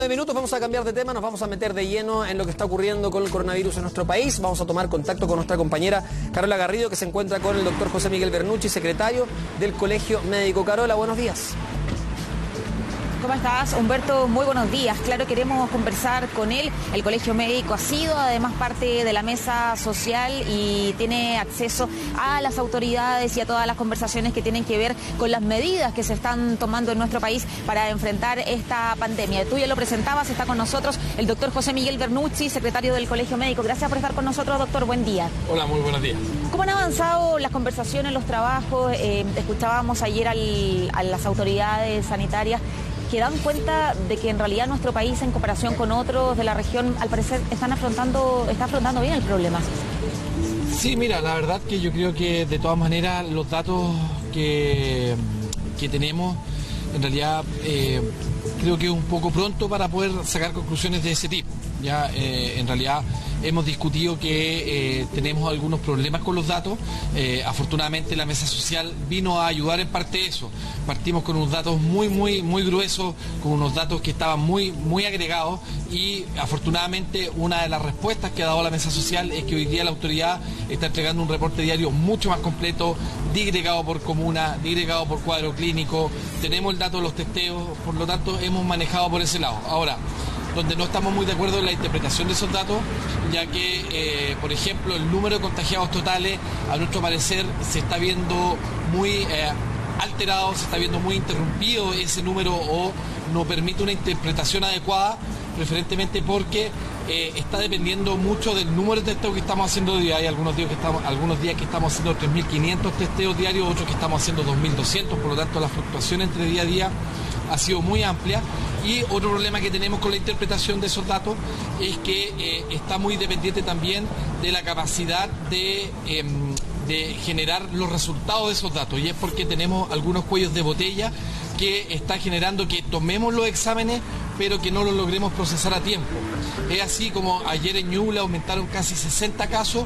De minutos vamos a cambiar de tema, nos vamos a meter de lleno en lo que está ocurriendo con el coronavirus en nuestro país. Vamos a tomar contacto con nuestra compañera Carola Garrido, que se encuentra con el doctor José Miguel Bernucci, secretario del Colegio Médico. Carola, buenos días. ¿Cómo estás, Humberto? Muy buenos días. Claro, queremos conversar con él. El Colegio Médico ha sido además parte de la mesa social y tiene acceso a las autoridades y a todas las conversaciones que tienen que ver con las medidas que se están tomando en nuestro país para enfrentar esta pandemia. Tú ya lo presentabas, está con nosotros el doctor José Miguel Bernucci, secretario del Colegio Médico. Gracias por estar con nosotros, doctor. Buen día. Hola, muy buenos días. ¿Cómo han avanzado las conversaciones, los trabajos? Escuchábamos ayer a las autoridades sanitarias que dan cuenta de que en realidad nuestro país, en comparación con otros de la región, al parecer está afrontando bien el problema. Sí, mira, la verdad que yo creo que de todas maneras los datos que tenemos, en realidad creo que es un poco pronto para poder sacar conclusiones de ese tipo. Ya en realidad hemos discutido que tenemos algunos problemas con los datos. Afortunadamente la mesa social vino a ayudar en parte de eso. Partimos con unos datos muy gruesos, con unos datos que estaban muy agregados, y afortunadamente una de las respuestas que ha dado la mesa social es que hoy día la autoridad está entregando un reporte diario mucho más completo, digregado por comuna, digregado por cuadro clínico. Tenemos el dato de los testeos, por lo tanto hemos manejado por ese lado. Ahora, donde no estamos muy de acuerdo en la interpretación de esos datos, ya que, por ejemplo, el número de contagiados totales, a nuestro parecer, se está viendo muy alterado, se está viendo muy interrumpido ese número, o no permite una interpretación adecuada, preferentemente porque está dependiendo mucho del número de testeos que estamos haciendo hoy día. Hay algunos días que estamos haciendo 3.500 testeos diarios, otros que estamos haciendo 2.200, por lo tanto la fluctuación entre día a día ha sido muy amplia. Y otro problema que tenemos con la interpretación de esos datos es que está muy dependiente también de la capacidad de generar los resultados de esos datos, y es porque tenemos algunos cuellos de botella que está generando que tomemos los exámenes pero que no los logremos procesar a tiempo. Es así como ayer en Ñuble aumentaron casi 60 casos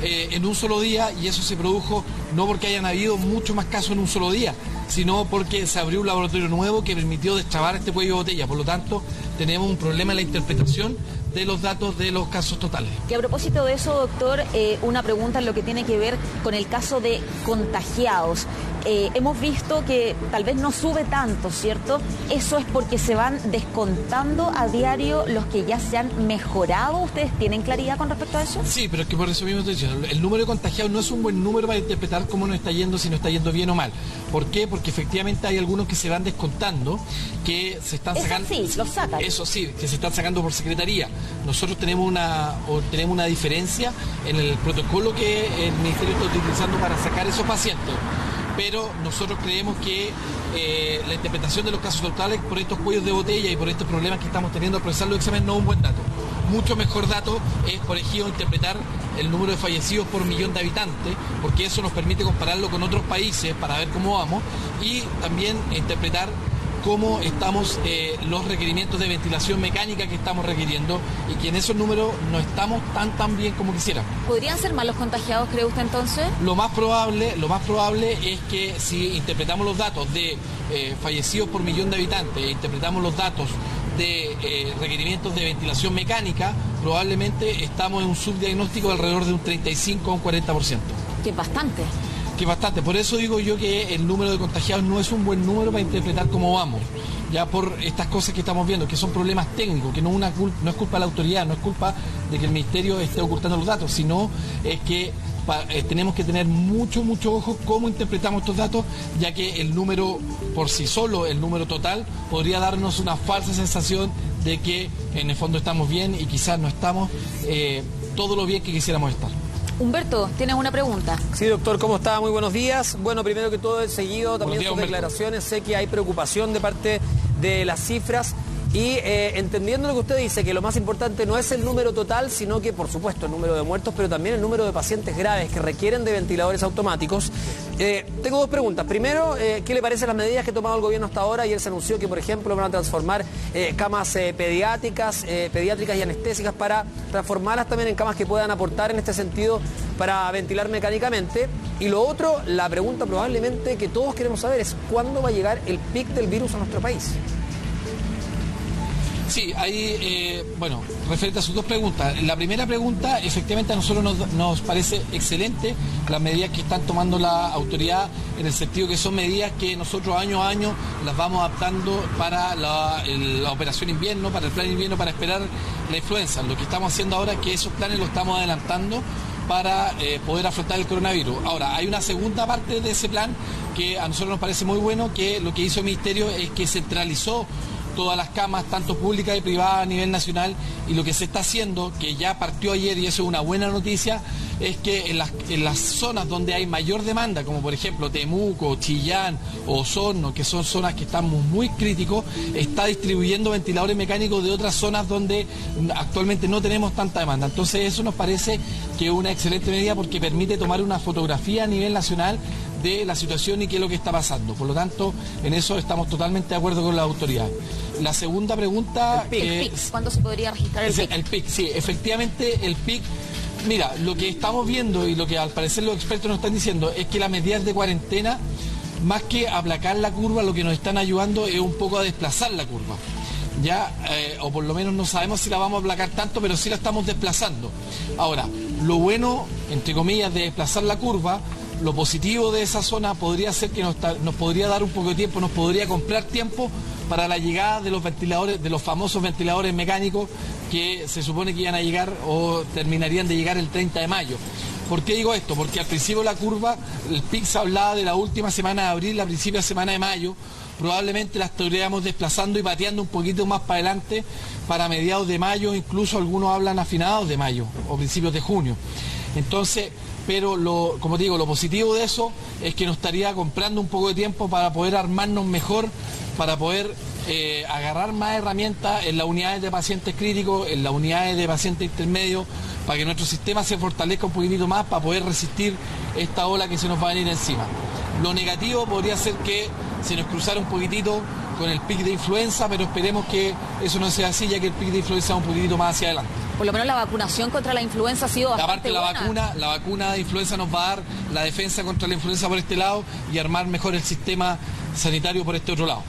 en un solo día, y eso se produjo no porque hayan habido muchos más casos en un solo día, sino porque se abrió un laboratorio nuevo que permitió destrabar este cuello de botella. Por lo tanto, tenemos un problema en la interpretación de los datos de los casos totales. Y a propósito de eso, doctor, una pregunta en lo que tiene que ver con el caso de contagiados. Hemos visto que tal vez no sube tanto, ¿cierto? ¿Eso es porque se van descontando a diario los que ya se han mejorado? ¿Ustedes tienen claridad con respecto a eso? Sí, pero es que por eso mismo estoy diciendo, el número de contagiados no es un buen número para interpretar cómo nos está yendo, si nos está yendo bien o mal. ¿Por qué? Porque efectivamente hay algunos que se van descontando, que se están sacando... Eso sí, los sacan. Eso sí, que se están sacando por secretaría. Nosotros tenemos una diferencia en el protocolo que el Ministerio está utilizando para sacar esos pacientes. Pero nosotros creemos que la interpretación de los casos totales por estos cuellos de botella y por estos problemas que estamos teniendo al procesar los exámenes no es un buen dato. Mucho mejor dato es, por ejemplo, interpretar el número de fallecidos por millón de habitantes, porque eso nos permite compararlo con otros países para ver cómo vamos, y también interpretar cómo estamos los requerimientos de ventilación mecánica que estamos requiriendo, y que en esos números no estamos tan bien como quisiéramos. ¿Podrían ser más los contagiados, cree usted, entonces? Lo más probable es que si interpretamos los datos de fallecidos por millón de habitantes, interpretamos los datos de requerimientos de ventilación mecánica, probablemente estamos en un subdiagnóstico de alrededor de un 35 a un 40%. Que es bastante. Que bastante, por eso digo yo que el número de contagiados no es un buen número para interpretar cómo vamos, ya por estas cosas que estamos viendo, que son problemas técnicos, que no es culpa de la autoridad, no es culpa de que el Ministerio esté ocultando los datos, sino es que tenemos que tener mucho ojo cómo interpretamos estos datos, ya que el número por sí solo, el número total, podría darnos una falsa sensación de que en el fondo estamos bien, y quizás no estamos todo lo bien que quisiéramos estar. Humberto, ¿tienes una pregunta? Sí, doctor, ¿cómo está? Muy buenos días. Bueno, primero que todo, he seguido también sus declaraciones. Sé que hay preocupación de parte de las cifras, y entendiendo lo que usted dice, que lo más importante no es el número total, sino que, por supuesto, el número de muertos, pero también el número de pacientes graves que requieren de ventiladores automáticos. Tengo dos preguntas. Primero, ¿qué le parecen las medidas que ha tomado el gobierno hasta ahora? Ayer se anunció que, por ejemplo, van a transformar camas pediátricas y anestésicas para transformarlas también en camas que puedan aportar en este sentido para ventilar mecánicamente. Y lo otro, la pregunta probablemente que todos queremos saber es ¿cuándo va a llegar el pic del virus a nuestro país? Sí, ahí, bueno, referente a sus dos preguntas. La primera pregunta, efectivamente a nosotros nos parece excelente las medidas que están tomando la autoridad, en el sentido que son medidas que nosotros año a año las vamos adaptando para la operación invierno, para el plan invierno, para esperar la influenza. Lo que estamos haciendo ahora es que esos planes los estamos adelantando para poder afrontar el coronavirus. Ahora, hay una segunda parte de ese plan que a nosotros nos parece muy bueno, que lo que hizo el Ministerio es que centralizó todas las camas, tanto públicas y privadas a nivel nacional, y lo que se está haciendo, que ya partió ayer y eso es una buena noticia, es que en las zonas donde hay mayor demanda, como por ejemplo Temuco, Chillán o Osorno, que son zonas que estamos muy críticos, está distribuyendo ventiladores mecánicos de otras zonas donde actualmente no tenemos tanta demanda. Entonces eso nos parece que es una excelente medida porque permite tomar una fotografía a nivel nacional de la situación y qué es lo que está pasando. Por lo tanto, en eso estamos totalmente de acuerdo con la autoridad. La segunda pregunta... El PIC. ¿Cuándo se podría registrar el PIC? El PIC, sí, efectivamente el PIC. Mira, lo que estamos viendo y lo que al parecer los expertos nos están diciendo es que las medidas de cuarentena, más que aplacar la curva, lo que nos están ayudando es un poco a desplazar la curva. Ya, o por lo menos no sabemos si la vamos a aplacar tanto, pero sí la estamos desplazando. Ahora, lo bueno, entre comillas, de desplazar la curva, lo positivo de esa zona podría ser que nos podría dar un poco de tiempo, nos podría comprar tiempo para la llegada de los ventiladores, de los famosos ventiladores mecánicos que se supone que iban a llegar o terminarían de llegar el 30 de mayo. ¿Por qué digo esto? Porque al principio de la curva, el PIC se hablaba de la última semana de abril, la principio de semana de mayo, probablemente la estaríamos desplazando y pateando un poquito más para adelante para mediados de mayo, incluso algunos hablan a finales de mayo o principios de junio. Entonces, pero como digo, lo positivo de eso es que nos estaría comprando un poco de tiempo para poder armarnos mejor, para poder agarrar más herramientas en las unidades de pacientes críticos, en las unidades de pacientes intermedios, para que nuestro sistema se fortalezca un poquitito más para poder resistir esta ola que se nos va a venir encima. Lo negativo podría ser que se nos cruzara un poquitito con el pic de influenza, pero esperemos que eso no sea así, ya que el pic de influenza va un poquitito más hacia adelante. Por lo menos la vacunación contra la influenza ha sido bastante buena. La vacuna de influenza nos va a dar la defensa contra la influenza por este lado y armar mejor el sistema sanitario por este otro lado.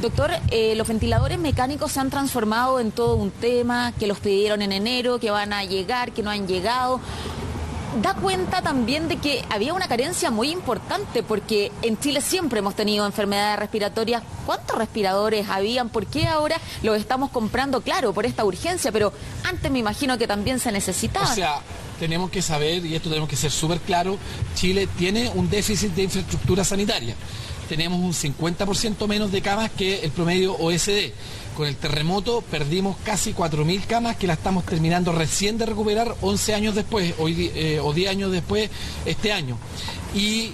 Doctor, los ventiladores mecánicos se han transformado en todo un tema, que los pidieron en enero, que van a llegar, que no han llegado. Da cuenta también de que había una carencia muy importante, porque en Chile siempre hemos tenido enfermedades respiratorias. ¿Cuántos respiradores habían? ¿Por qué ahora los estamos comprando? Claro, por esta urgencia, pero antes me imagino que también se necesitaba. O sea, tenemos que saber, y esto tenemos que ser súper claro, Chile tiene un déficit de infraestructura sanitaria. Tenemos un 50% menos de camas que el promedio OECD. Con el terremoto perdimos casi 4.000 camas que la estamos terminando recién de recuperar 11 años después, o 10 años después este año. Y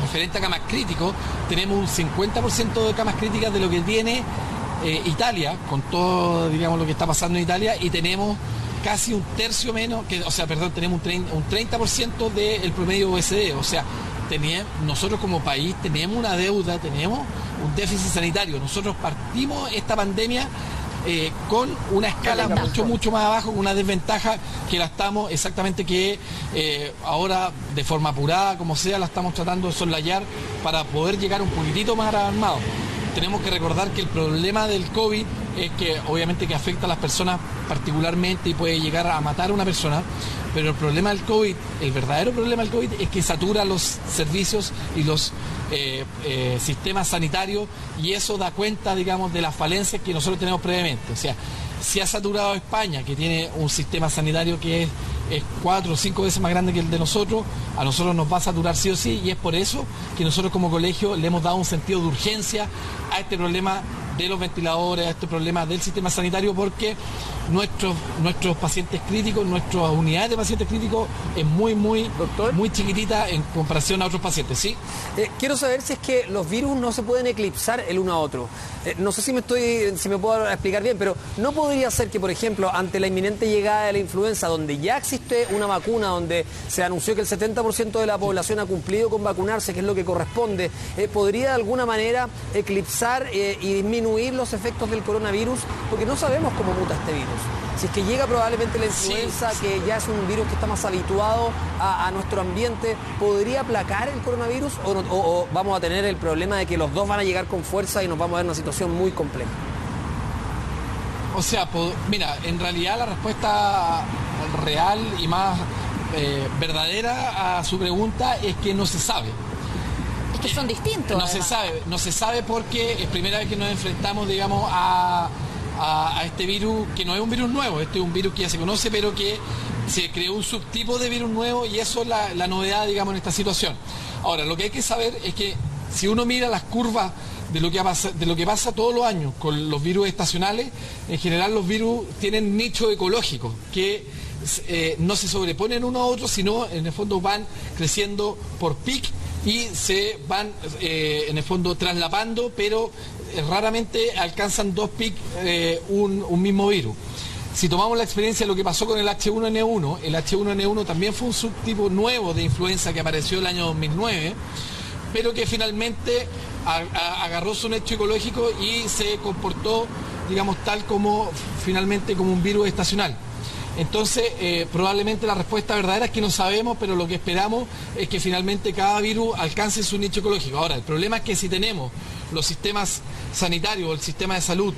referente a camas críticos, tenemos un 50% de camas críticas de lo que tiene Italia, con todo, digamos, lo que está pasando en Italia, y tenemos casi un tercio menos, tenemos un 30% del promedio OECD. O sea, nosotros como país tenemos una deuda, tenemos un déficit sanitario. Nosotros partimos esta pandemia con una escala mucho más abajo, con una desventaja que la estamos ahora de forma apurada, como sea, la estamos tratando de soslayar para poder llegar un poquitito más armados. Tenemos que recordar que el problema del COVID es que obviamente que afecta a las personas particularmente y puede llegar a matar a una persona, pero el problema del COVID, el verdadero problema del COVID es que satura los servicios y los sistemas sanitarios, y eso da cuenta, digamos, de las falencias que nosotros tenemos previamente. O sea, si ha saturado España, que tiene un sistema sanitario que es 4 o 5 veces más grande que el de nosotros, a nosotros nos va a saturar sí o sí, y es por eso que nosotros como colegio le hemos dado un sentido de urgencia a este problema de los ventiladores, a este problema del sistema sanitario, porque nuestros pacientes críticos, nuestras unidades de pacientes críticos es muy chiquitita en comparación a otros pacientes, ¿sí? Quiero saber si es que los virus no se pueden eclipsar el uno a otro. No sé si me puedo explicar bien, pero ¿no podría ser que, por ejemplo, ante la inminente llegada de la influenza, donde ya existe una vacuna, donde se anunció que el 70% de la población ha cumplido con vacunarse, que es lo que corresponde, podría de alguna manera eclipsar y disminuir disminuir los efectos del coronavirus? Porque no sabemos cómo muta este virus. Si es que llega probablemente la influenza, que ya es un virus que está más habituado a nuestro ambiente, ¿podría aplacar el coronavirus o vamos a tener el problema de que los dos van a llegar con fuerza y nos vamos a ver en una situación muy compleja? O sea, mira, en realidad la respuesta real y más verdadera a su pregunta es que no se sabe. Es que son distintos. No se sabe porque es primera vez que nos enfrentamos, digamos, a este virus, que no es un virus nuevo, este es un virus que ya se conoce, pero que se creó un subtipo de virus nuevo y eso es la novedad, digamos, en esta situación. Ahora, lo que hay que saber es que si uno mira las curvas de lo que pasa todos los años con los virus estacionales, en general los virus tienen nicho ecológico, que no se sobreponen uno a otro, sino en el fondo van creciendo por pic y se van en el fondo traslapando, pero raramente alcanzan dos pics un mismo virus. Si tomamos la experiencia de lo que pasó con el H1N1, el H1N1 también fue un subtipo nuevo de influenza que apareció el año 2009, pero que finalmente agarró su nicho ecológico y se comportó, digamos, tal como finalmente como un virus estacional. Entonces, probablemente la respuesta verdadera es que no sabemos, pero lo que esperamos es que finalmente cada virus alcance su nicho ecológico. Ahora, el problema es que si tenemos los sistemas sanitarios o el sistema de salud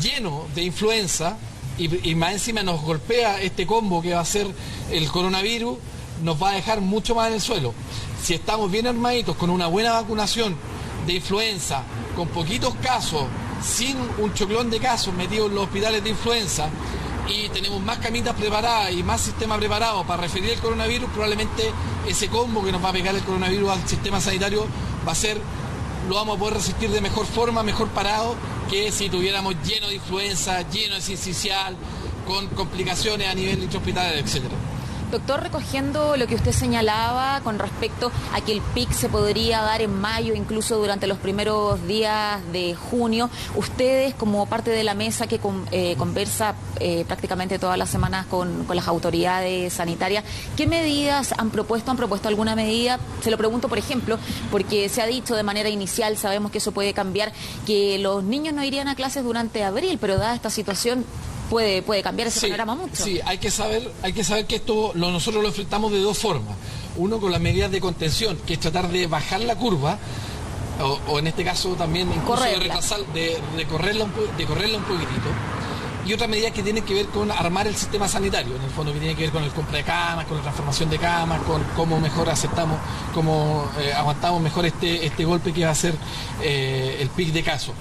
lleno de influenza y más encima nos golpea este combo que va a ser el coronavirus, nos va a dejar mucho más en el suelo. Si estamos bien armaditos con una buena vacunación de influenza, con poquitos casos, sin un choclón de casos metidos en los hospitales de influenza, y tenemos más camitas preparadas y más sistemas preparados para referir el coronavirus, probablemente ese combo que nos va a pegar el coronavirus al sistema sanitario lo vamos a poder resistir de mejor forma, mejor parado, que si tuviéramos lleno de influenza, lleno de sincicial, con complicaciones a nivel intrahospitalario, etcétera. Doctor, recogiendo lo que usted señalaba con respecto a que el pic se podría dar en mayo, incluso durante los primeros días de junio, ustedes como parte de la mesa que conversa prácticamente todas las semanas con las autoridades sanitarias, ¿qué medidas han propuesto? ¿Han propuesto alguna medida? Se lo pregunto, por ejemplo, porque se ha dicho de manera inicial, sabemos que eso puede cambiar, que los niños no irían a clases durante abril, pero dada esta situación puede cambiar ese panorama mucho. Sí, hay que saber que esto nosotros lo enfrentamos de dos formas. Uno, con las medidas de contención, que es tratar de bajar la curva, o en este caso también incluso de correrla un poquitito. Y otra medida que tiene que ver con armar el sistema sanitario, en el fondo que tiene que ver con el compra de camas, con la transformación de camas, con cómo mejor aceptamos, cómo aguantamos mejor este golpe que va a ser el pic de casos.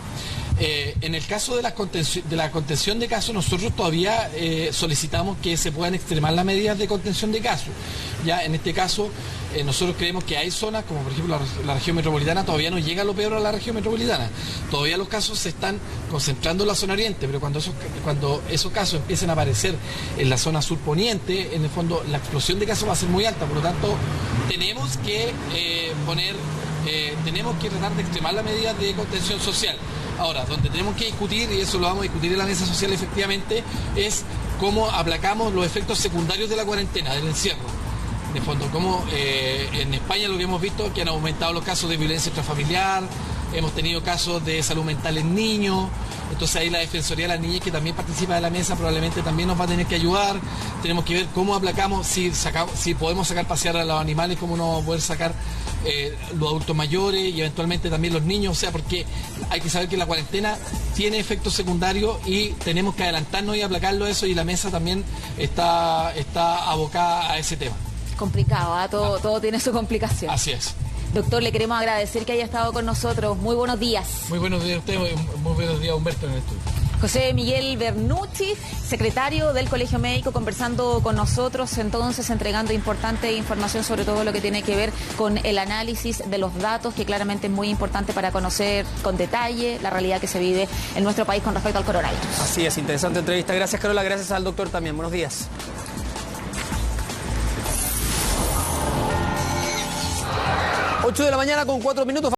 En el caso de la contención de casos, nosotros todavía solicitamos que se puedan extremar las medidas de contención de casos. Ya en este caso, nosotros creemos que hay zonas, como por ejemplo la región metropolitana, todavía no llega lo peor a la región metropolitana. Todavía los casos se están concentrando en la zona oriente, pero cuando esos casos empiecen a aparecer en la zona surponiente, en el fondo la explosión de casos va a ser muy alta. Por lo tanto, tenemos que tratar de extremar las medidas de contención social. Ahora, donde tenemos que discutir, y eso lo vamos a discutir en la mesa social efectivamente, es cómo aplacamos los efectos secundarios de la cuarentena, del encierro. De fondo, como en España lo que hemos visto, que han aumentado los casos de violencia intrafamiliar, hemos tenido casos de salud mental en niños, entonces ahí la Defensoría de las Niñas, que también participa de la mesa, probablemente también nos va a tener que ayudar. Tenemos que ver cómo aplacamos, si podemos sacar pasear a los animales, cómo no vamos a poder sacar los adultos mayores y eventualmente también los niños, o sea, porque hay que saber que la cuarentena tiene efectos secundarios y tenemos que adelantarnos y aplacarlo a eso, y la mesa también está abocada a ese tema. Complicado, ¿eh? Todo tiene su complicación. Así es. Doctor, le queremos agradecer que haya estado con nosotros. Muy buenos días. Muy buenos días a usted, muy buenos días Humberto en el estudio. José Miguel Bernucci, secretario del Colegio Médico, conversando con nosotros, entonces entregando importante información sobre todo lo que tiene que ver con el análisis de los datos, que claramente es muy importante para conocer con detalle la realidad que se vive en nuestro país con respecto al coronavirus. Así es, interesante entrevista. Gracias, Carola, gracias al doctor también. Buenos días. 8 de la mañana con 4 minutos.